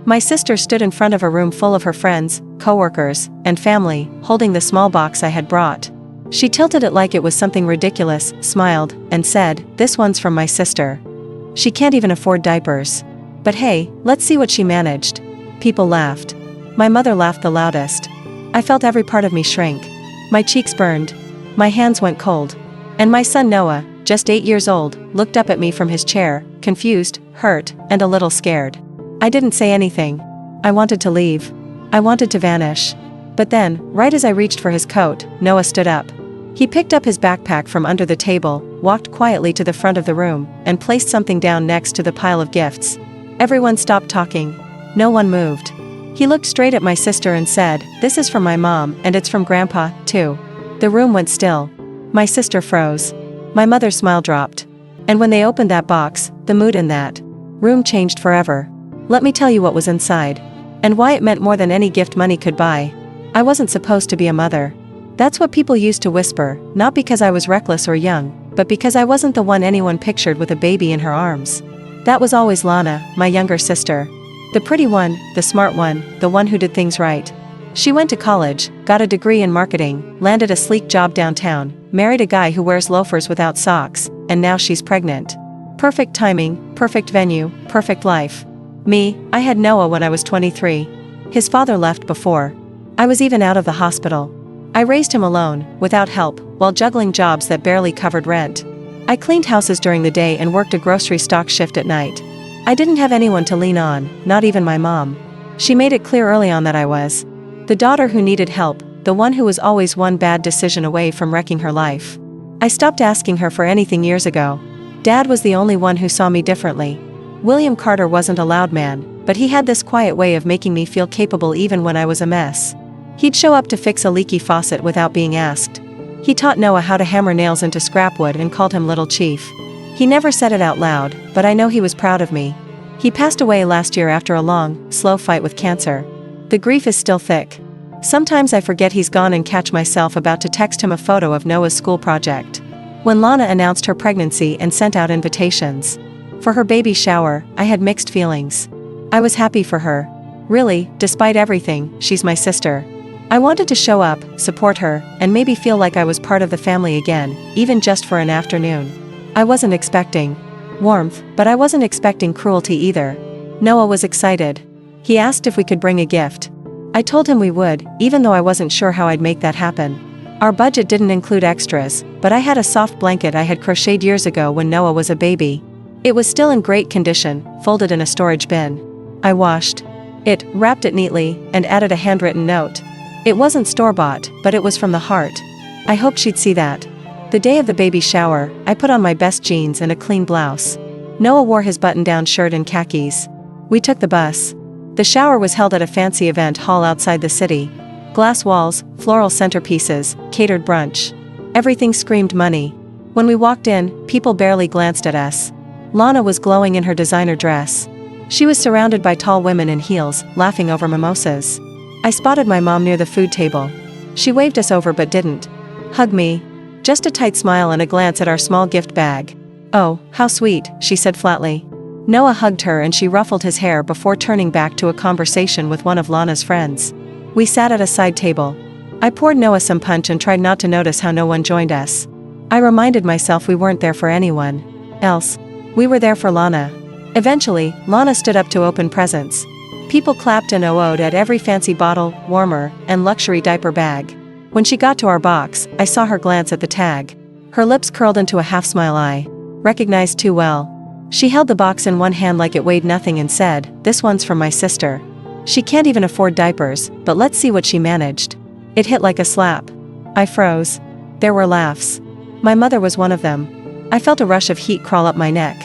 My sister stood in front of a room full of her friends, coworkers, and family, holding the small box I had brought. She tilted it like it was something ridiculous, smiled, and said, "This one's from my sister. She can't even afford diapers. But hey, let's see what she managed." People laughed. My mother laughed the loudest. I felt every part of me shrink. My cheeks burned. My hands went cold. And my son Noah, just 8 years old, looked up at me from his chair, confused, hurt, and a little scared. I didn't say anything. I wanted to leave. I wanted to vanish. But then, right as I reached for his coat, Noah stood up. He picked up his backpack from under the table, walked quietly to the front of the room, and placed something down next to the pile of gifts. Everyone stopped talking. No one moved. He looked straight at my sister and said, "This is from my mom, and it's from Grandpa, too." The room went still. My sister froze. My mother's smile dropped. And when they opened that box, the mood in that room changed forever. Let me tell you what was inside. And why it meant more than any gift money could buy. I wasn't supposed to be a mother. That's what people used to whisper, not because I was reckless or young, but because I wasn't the one anyone pictured with a baby in her arms. That was always Lana, my younger sister. The pretty one, the smart one, the one who did things right. She went to college, got a degree in marketing, landed a sleek job downtown, married a guy who wears loafers without socks, and now she's pregnant. Perfect timing, perfect venue, perfect life. Me, I had Noah when I was 23. His father left before I was even out of the hospital. I raised him alone, without help, while juggling jobs that barely covered rent. I cleaned houses during the day and worked a grocery stock shift at night. I didn't have anyone to lean on, not even my mom. She made it clear early on that I was the daughter who needed help, the one who was always one bad decision away from wrecking her life. I stopped asking her for anything years ago. Dad was the only one who saw me differently. William Carter wasn't a loud man, but he had this quiet way of making me feel capable even when I was a mess. He'd show up to fix a leaky faucet without being asked. He taught Noah how to hammer nails into scrap wood and called him Little Chief. He never said it out loud, but I know he was proud of me. He passed away last year after a long, slow fight with cancer. The grief is still thick. Sometimes I forget he's gone and catch myself about to text him a photo of Noah's school project. When Lana announced her pregnancy and sent out invitations for her baby shower, I had mixed feelings. I was happy for her. Really, despite everything, she's my sister. I wanted to show up, support her, and maybe feel like I was part of the family again, even just for an afternoon. I wasn't expecting warmth, but I wasn't expecting cruelty either. Noah was excited. He asked if we could bring a gift. I told him we would, even though I wasn't sure how I'd make that happen. Our budget didn't include extras, but I had a soft blanket I had crocheted years ago when Noah was a baby. It was still in great condition, folded in a storage bin. I washed it, wrapped it neatly, and added a handwritten note. It wasn't store-bought, but it was from the heart. I hoped she'd see that. The day of the baby shower, I put on my best jeans and a clean blouse. Noah wore his button-down shirt and khakis. We took the bus. The shower was held at a fancy event hall outside the city. Glass walls, floral centerpieces, catered brunch. Everything screamed money. When we walked in, people barely glanced at us. Lana was glowing in her designer dress. She was surrounded by tall women in heels, laughing over mimosas. I spotted my mom near the food table. She waved us over but didn't hug me. Just a tight smile and a glance at our small gift bag. "Oh, how sweet," she said flatly. Noah hugged her and she ruffled his hair before turning back to a conversation with one of Lana's friends. We sat at a side table. I poured Noah some punch and tried not to notice how no one joined us. I reminded myself we weren't there for anyone else. We were there for Lana. Eventually, Lana stood up to open presents. People clapped and oh-oh'd at every fancy bottle, warmer, and luxury diaper bag. When she got to our box, I saw her glance at the tag. Her lips curled into a half-smile I recognized too well. She held the box in one hand like it weighed nothing and said, "This one's from my sister. She can't even afford diapers, but let's see what she managed." It hit like a slap. I froze. There were laughs. My mother was one of them. I felt a rush of heat crawl up my neck.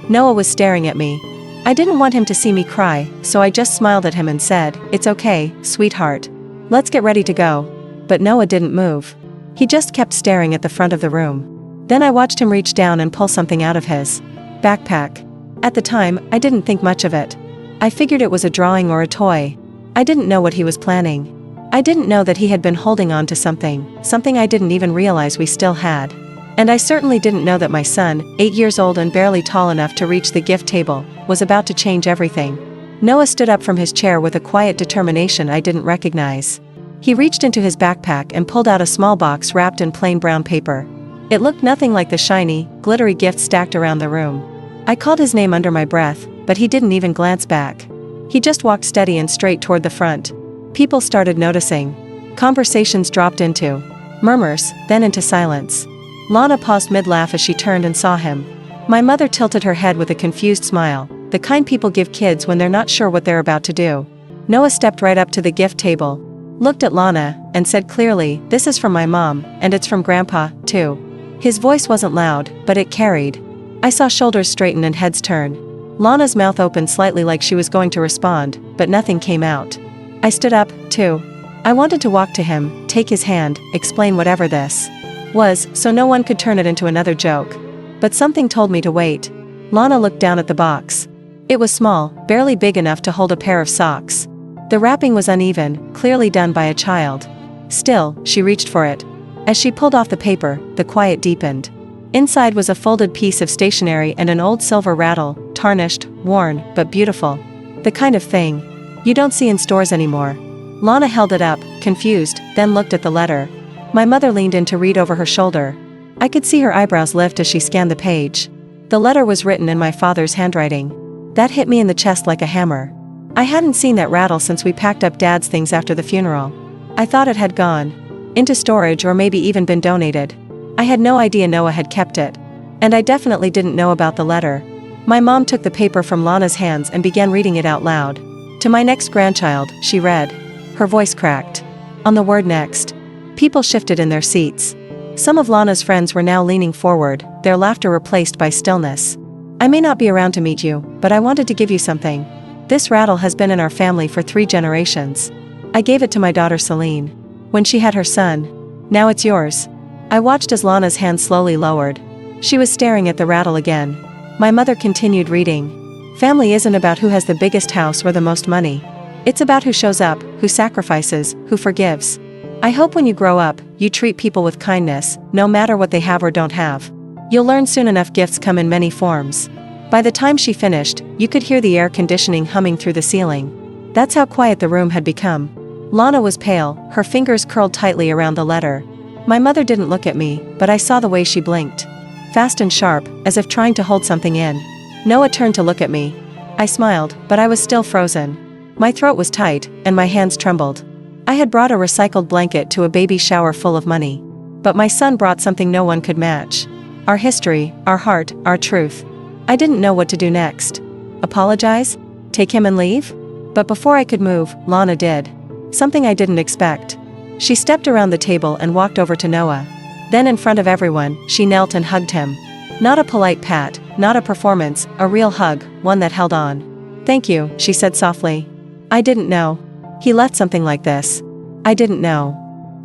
Noah was staring at me. I didn't want him to see me cry, so I just smiled at him and said, "It's okay, sweetheart. Let's get ready to go." But Noah didn't move. He just kept staring at the front of the room. Then I watched him reach down and pull something out of his backpack. At the time, I didn't think much of it. I figured it was a drawing or a toy. I didn't know what he was planning. I didn't know that he had been holding on to something I didn't even realize we still had. And I certainly didn't know that my son, 8 years old and barely tall enough to reach the gift table, was about to change everything. Noah stood up from his chair with a quiet determination I didn't recognize. He reached into his backpack and pulled out a small box wrapped in plain brown paper. It looked nothing like the shiny, glittery gifts stacked around the room. I called his name under my breath, but he didn't even glance back. He just walked steady and straight toward the front. People started noticing. Conversations dropped into murmurs, then into silence. Lana paused mid-laugh as she turned and saw him. My mother tilted her head with a confused smile, the kind people give kids when they're not sure what they're about to do. Noah stepped right up to the gift table, looked at Lana, and said clearly, "This is from my mom, and it's from Grandpa, too." His voice wasn't loud, but it carried. I saw shoulders straighten and heads turn. Lana's mouth opened slightly like she was going to respond, but nothing came out. I stood up, too. I wanted to walk to him, take his hand, explain whatever this was, so no one could turn it into another joke. But something told me to wait. Lana looked down at the box. It was small, barely big enough to hold a pair of socks. The wrapping was uneven, clearly done by a child. Still, she reached for it. As she pulled off the paper, the quiet deepened. Inside was a folded piece of stationery and an old silver rattle, tarnished, worn, but beautiful. The kind of thing you don't see in stores anymore. Lana held it up, confused, then looked at the letter. My mother leaned in to read over her shoulder. I could see her eyebrows lift as she scanned the page. The letter was written in my father's handwriting. That hit me in the chest like a hammer. I hadn't seen that rattle since we packed up Dad's things after the funeral. I thought it had gone into storage or maybe even been donated. I had no idea Noah had kept it. And I definitely didn't know about the letter. My mom took the paper from Lana's hands and began reading it out loud. To my next grandchild, she read. Her voice cracked. On the word next, people shifted in their seats. Some of Lana's friends were now leaning forward, their laughter replaced by stillness. I may not be around to meet you, but I wanted to give you something. This rattle has been in our family for 3 generations. I gave it to my daughter Celine when she had her son. Now it's yours. I watched as Lana's hand slowly lowered. She was staring at the rattle again. My mother continued reading. Family isn't about who has the biggest house or the most money. It's about who shows up, who sacrifices, who forgives. I hope when you grow up, you treat people with kindness, no matter what they have or don't have. You'll learn soon enough gifts come in many forms. By the time she finished, you could hear the air conditioning humming through the ceiling. That's how quiet the room had become. Lana was pale, her fingers curled tightly around the letter. My mother didn't look at me, but I saw the way she blinked. Fast and sharp, as if trying to hold something in. Noah turned to look at me. I smiled, but I was still frozen. My throat was tight, and my hands trembled. I had brought a recycled blanket to a baby shower full of money. But my son brought something no one could match. Our history, our heart, our truth. I didn't know what to do next. Apologize? Take him and leave? But before I could move, Lana did. Something I didn't expect. She stepped around the table and walked over to Noah. Then in front of everyone, she knelt and hugged him. Not a polite pat, not a performance, a real hug, one that held on. Thank you, she said softly. I didn't know. He left something like this. I didn't know.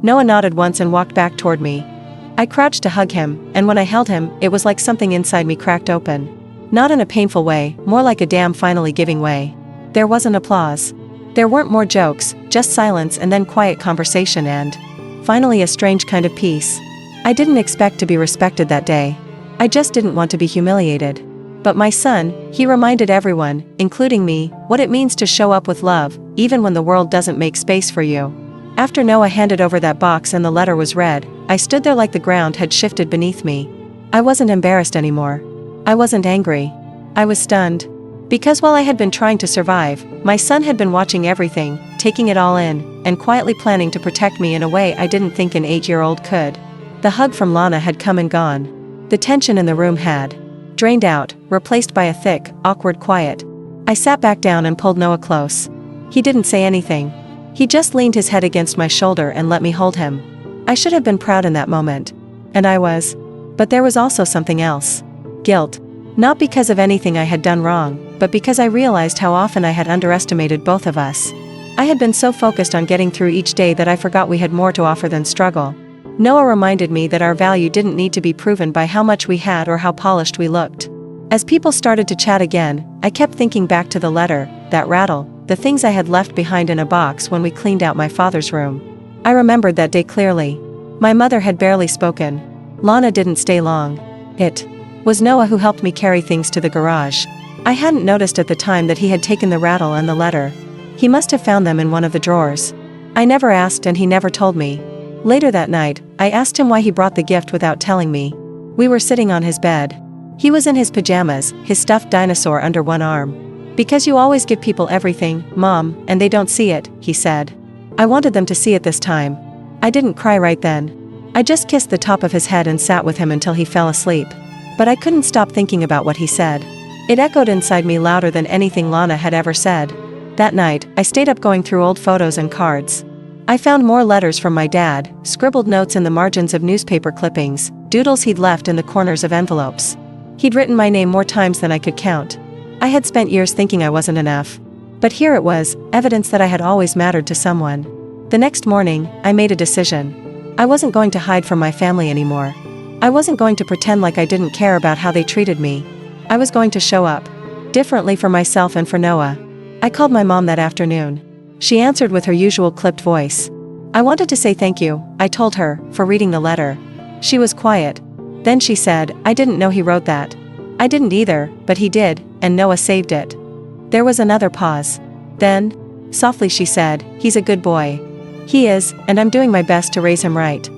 Noah nodded once and walked back toward me. I crouched to hug him, and when I held him, it was like something inside me cracked open. Not in a painful way, more like a dam finally giving way. There wasn't applause. There weren't more jokes, just silence and then quiet conversation and, finally, a strange kind of peace. I didn't expect to be respected that day. I just didn't want to be humiliated. But my son, he reminded everyone, including me, what it means to show up with love, even when the world doesn't make space for you. After Noah handed over that box and the letter was read, I stood there like the ground had shifted beneath me. I wasn't embarrassed anymore. I wasn't angry. I was stunned. Because while I had been trying to survive, my son had been watching everything, taking it all in, and quietly planning to protect me in a way I didn't think an 8-year-old could. The hug from Lana had come and gone. The tension in the room had drained out, replaced by a thick, awkward quiet. I sat back down and pulled Noah close. He didn't say anything. He just leaned his head against my shoulder and let me hold him. I should have been proud in that moment. And I was. But there was also something else. Guilt. Not because of anything I had done wrong, but because I realized how often I had underestimated both of us. I had been so focused on getting through each day that I forgot we had more to offer than struggle. Noah reminded me that our value didn't need to be proven by how much we had or how polished we looked. As people started to chat again, I kept thinking back to the letter, that rattle, the things I had left behind in a box when we cleaned out my father's room. I remembered that day clearly. My mother had barely spoken. Lana didn't stay long. It was Noah who helped me carry things to the garage. I hadn't noticed at the time that he had taken the rattle and the letter. He must have found them in one of the drawers. I never asked and he never told me. Later that night, I asked him why he brought the gift without telling me. We were sitting on his bed. He was in his pajamas, his stuffed dinosaur under one arm. "Because you always give people everything, Mom, and they don't see it," he said. I wanted them to see it this time. I didn't cry right then. I just kissed the top of his head and sat with him until he fell asleep. But I couldn't stop thinking about what he said. It echoed inside me louder than anything Lana had ever said. That night, I stayed up going through old photos and cards. I found more letters from my dad, scribbled notes in the margins of newspaper clippings, doodles he'd left in the corners of envelopes. He'd written my name more times than I could count. I had spent years thinking I wasn't enough. But here it was, evidence that I had always mattered to someone. The next morning, I made a decision. I wasn't going to hide from my family anymore. I wasn't going to pretend like I didn't care about how they treated me. I was going to show up. Differently for myself and for Noah. I called my mom that afternoon. She answered with her usual clipped voice. "I wanted to say thank you," I told her, "for reading the letter." She was quiet. Then she said, "I didn't know he wrote that." I didn't either, but he did, and Noah saved it. There was another pause. Then, softly she said, "He's a good boy." "He is, and I'm doing my best to raise him right."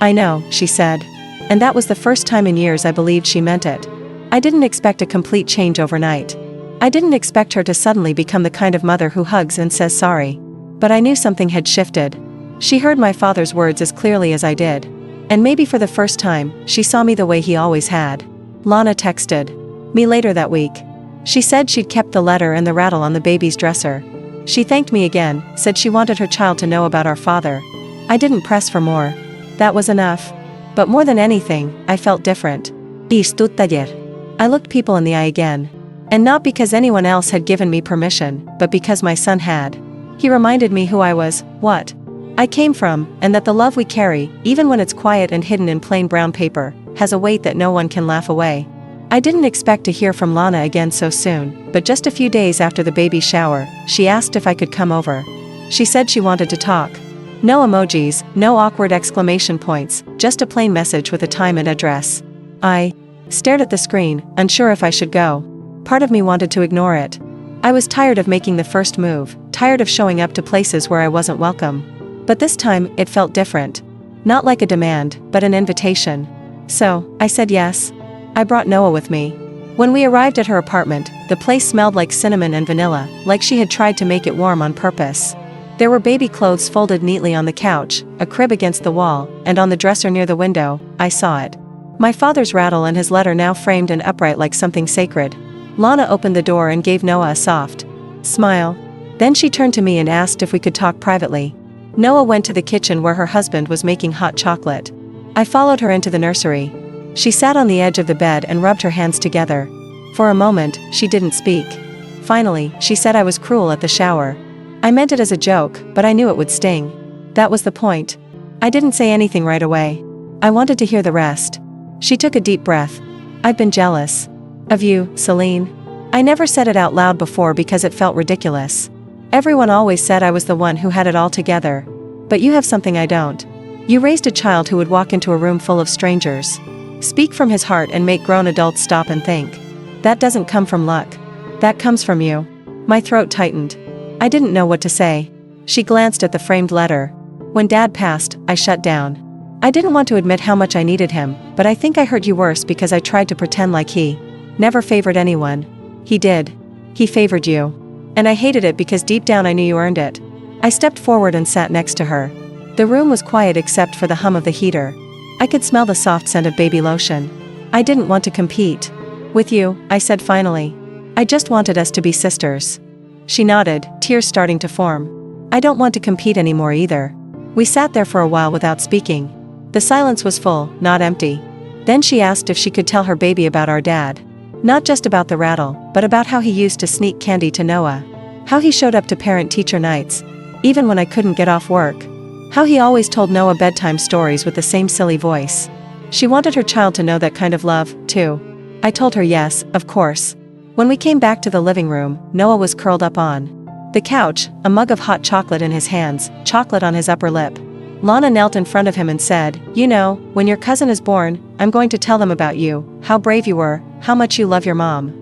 "I know," she said. And that was the first time in years I believed she meant it. I didn't expect a complete change overnight. I didn't expect her to suddenly become the kind of mother who hugs and says sorry. But I knew something had shifted. She heard my father's words as clearly as I did. And maybe for the first time, she saw me the way he always had. Lana texted me later that week. She said she'd kept the letter and the rattle on the baby's dresser. She thanked me again, said she wanted her child to know about our father. I didn't press for more. That was enough. But more than anything, I felt different. I looked people in the eye again. And not because anyone else had given me permission, but because my son had. He reminded me who I was, what I came from, and that the love we carry, even when it's quiet and hidden in plain brown paper, has a weight that no one can laugh away. I didn't expect to hear from Lana again so soon, but just a few days after the baby's shower, she asked if I could come over. She said she wanted to talk. No emojis, no awkward exclamation points, just a plain message with a time and address. I stared at the screen, unsure if I should go. Part of me wanted to ignore it. I was tired of making the first move, tired of showing up to places where I wasn't welcome. But this time, it felt different. Not like a demand, but an invitation. So, I said yes. I brought Noah with me. When we arrived at her apartment, the place smelled like cinnamon and vanilla, like she had tried to make it warm on purpose. There were baby clothes folded neatly on the couch, a crib against the wall, and on the dresser near the window, I saw it. My father's rattle and his letter now framed and upright like something sacred. Lana opened the door and gave Noah a soft smile. Then she turned to me and asked if we could talk privately. Noah went to the kitchen where her husband was making hot chocolate. I followed her into the nursery. She sat on the edge of the bed and rubbed her hands together. For a moment, she didn't speak. Finally, she said I was cruel at the shower. I meant it as a joke, but I knew it would sting. That was the point. I didn't say anything right away. I wanted to hear the rest. She took a deep breath. "I've been jealous of you, Celine." I never said it out loud before because it felt ridiculous. Everyone always said I was the one who had it all together. But you have something I don't. You raised a child who would walk into a room full of strangers, speak from his heart and make grown adults stop and think. That doesn't come from luck. That comes from you. My throat tightened. I didn't know what to say. She glanced at the framed letter. When Dad passed, I shut down. I didn't want to admit how much I needed him, but I think I hurt you worse because I tried to pretend like he never favored anyone. He did. He favored you. And I hated it because deep down I knew you earned it. I stepped forward and sat next to her. The room was quiet except for the hum of the heater. I could smell the soft scent of baby lotion. I didn't want to compete with you, I said finally. I just wanted us to be sisters. She nodded, tears starting to form. I don't want to compete anymore either. We sat there for a while without speaking. The silence was full, not empty. Then she asked if she could tell her baby about our dad. Not just about the rattle, but about how he used to sneak candy to Noah. How he showed up to parent-teacher nights, even when I couldn't get off work. How he always told Noah bedtime stories with the same silly voice. She wanted her child to know that kind of love, too. I told her yes, of course. When we came back to the living room, Noah was curled up on the couch, a mug of hot chocolate in his hands, chocolate on his upper lip. Lana knelt in front of him and said, "You know, when your cousin is born, I'm going to tell them about you, how brave you were, how much you love your mom."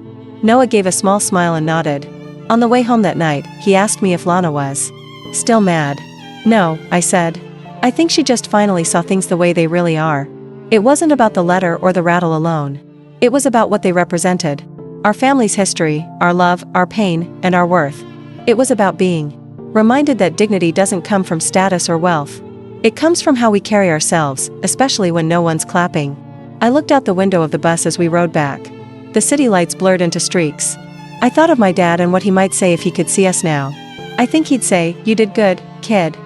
Noah gave a small smile and nodded. On the way home that night, he asked me if Lana was still mad. No, I said. I think she just finally saw things the way they really are. It wasn't about the letter or the rattle alone. It was about what they represented. Our family's history, our love, our pain, and our worth. It was about being reminded that dignity doesn't come from status or wealth. It comes from how we carry ourselves, especially when no one's clapping. I looked out the window of the bus as we rode back. The city lights blurred into streaks. I thought of my dad and what he might say if he could see us now. I think he'd say, "You did good, kid."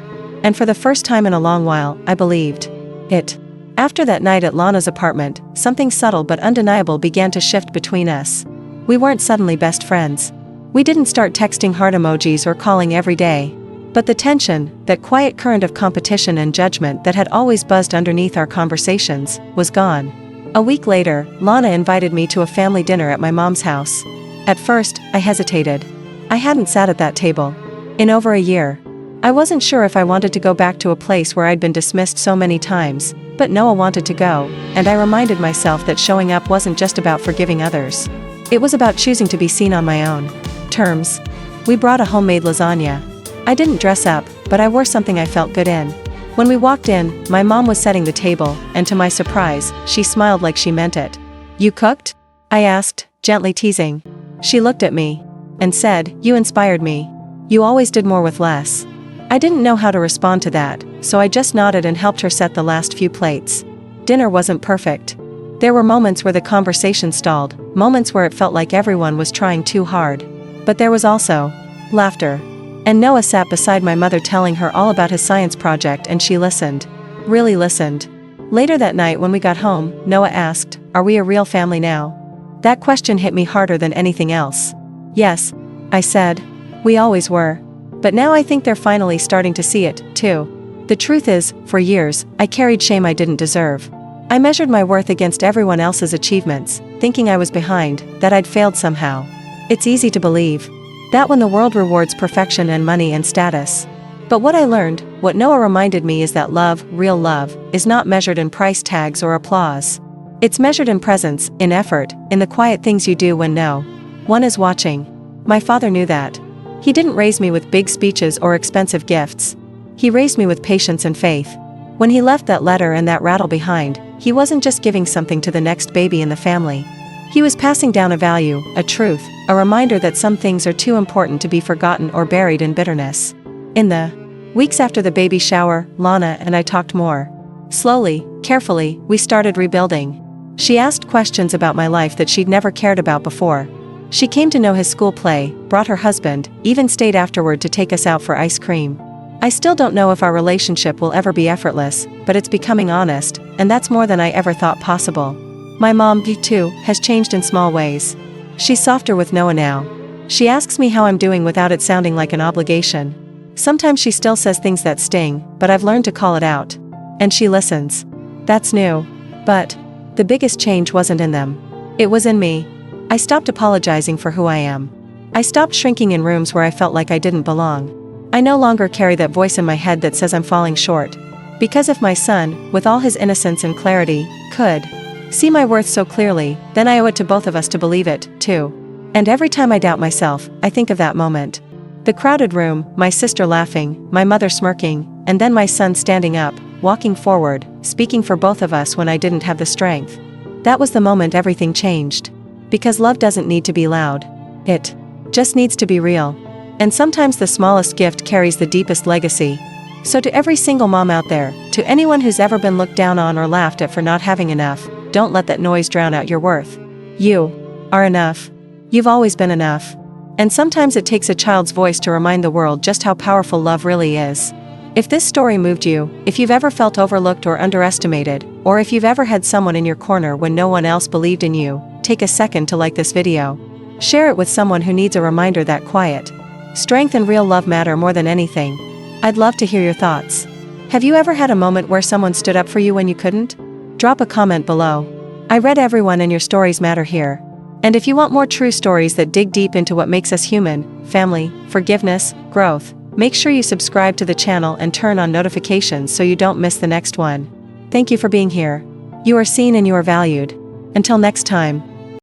And for the first time in a long while, I believed it. After that night at Lana's apartment, something subtle but undeniable began to shift between us. We weren't suddenly best friends. We didn't start texting heart emojis or calling every day. But the tension, that quiet current of competition and judgment that had always buzzed underneath our conversations, was gone. A week later, Lana invited me to a family dinner at my mom's house. At first, I hesitated. I hadn't sat at that table in over a year. I wasn't sure if I wanted to go back to a place where I'd been dismissed so many times, but Noah wanted to go, and I reminded myself that showing up wasn't just about forgiving others. It was about choosing to be seen on my own terms. We brought a homemade lasagna. I didn't dress up, but I wore something I felt good in. When we walked in, my mom was setting the table, and to my surprise, she smiled like she meant it. "You cooked?" I asked, gently teasing. She looked at me and said, "You inspired me. You always did more with less." I didn't know how to respond to that, so I just nodded and helped her set the last few plates. Dinner wasn't perfect. There were moments where the conversation stalled, moments where it felt like everyone was trying too hard. But there was also laughter. And Noah sat beside my mother telling her all about his science project, and she listened. Really listened. Later that night when we got home, Noah asked, "Are we a real family now?" That question hit me harder than anything else. "Yes," I said. "We always were. But now I think they're finally starting to see it, too." The truth is, for years, I carried shame I didn't deserve. I measured my worth against everyone else's achievements, thinking I was behind, that I'd failed somehow. It's easy to believe that when the world rewards perfection and money and status. But what I learned, what Noah reminded me, is that love, real love, is not measured in price tags or applause. It's measured in presence, in effort, in the quiet things you do when no one is watching. My father knew that. He didn't raise me with big speeches or expensive gifts. He raised me with patience and faith. When he left that letter and that rattle behind, he wasn't just giving something to the next baby in the family. He was passing down a value, a truth, a reminder that some things are too important to be forgotten or buried in bitterness. In the weeks after the baby shower, Lana and I talked more. Slowly, carefully, we started rebuilding. She asked questions about my life that she'd never cared about before. She came to know his school play, brought her husband, even stayed afterward to take us out for ice cream. I still don't know if our relationship will ever be effortless, but it's becoming honest, and that's more than I ever thought possible. My mom, too, has changed in small ways. She's softer with Noah now. She asks me how I'm doing without it sounding like an obligation. Sometimes she still says things that sting, but I've learned to call it out. And she listens. That's new. But the biggest change wasn't in them. It was in me. I stopped apologizing for who I am. I stopped shrinking in rooms where I felt like I didn't belong. I no longer carry that voice in my head that says I'm falling short. Because if my son, with all his innocence and clarity, could see my worth so clearly, then I owe it to both of us to believe it, too. And every time I doubt myself, I think of that moment. The crowded room, my sister laughing, my mother smirking, and then my son standing up, walking forward, speaking for both of us when I didn't have the strength. That was the moment everything changed. Because love doesn't need to be loud. It just needs to be real. And sometimes the smallest gift carries the deepest legacy. So to every single mom out there, to anyone who's ever been looked down on or laughed at for not having enough, don't let that noise drown out your worth. You are enough. You've always been enough. And sometimes it takes a child's voice to remind the world just how powerful love really is. If this story moved you, if you've ever felt overlooked or underestimated, or if you've ever had someone in your corner when no one else believed in you, take a second to like this video. Share it with someone who needs a reminder that quiet strength and real love matter more than anything. I'd love to hear your thoughts. Have you ever had a moment where someone stood up for you when you couldn't? Drop a comment below. I read everyone and your stories matter here. And if you want more true stories that dig deep into what makes us human, family, forgiveness, growth, make sure you subscribe to the channel and turn on notifications so you don't miss the next one. Thank you for being here. You are seen and you are valued. Until next time.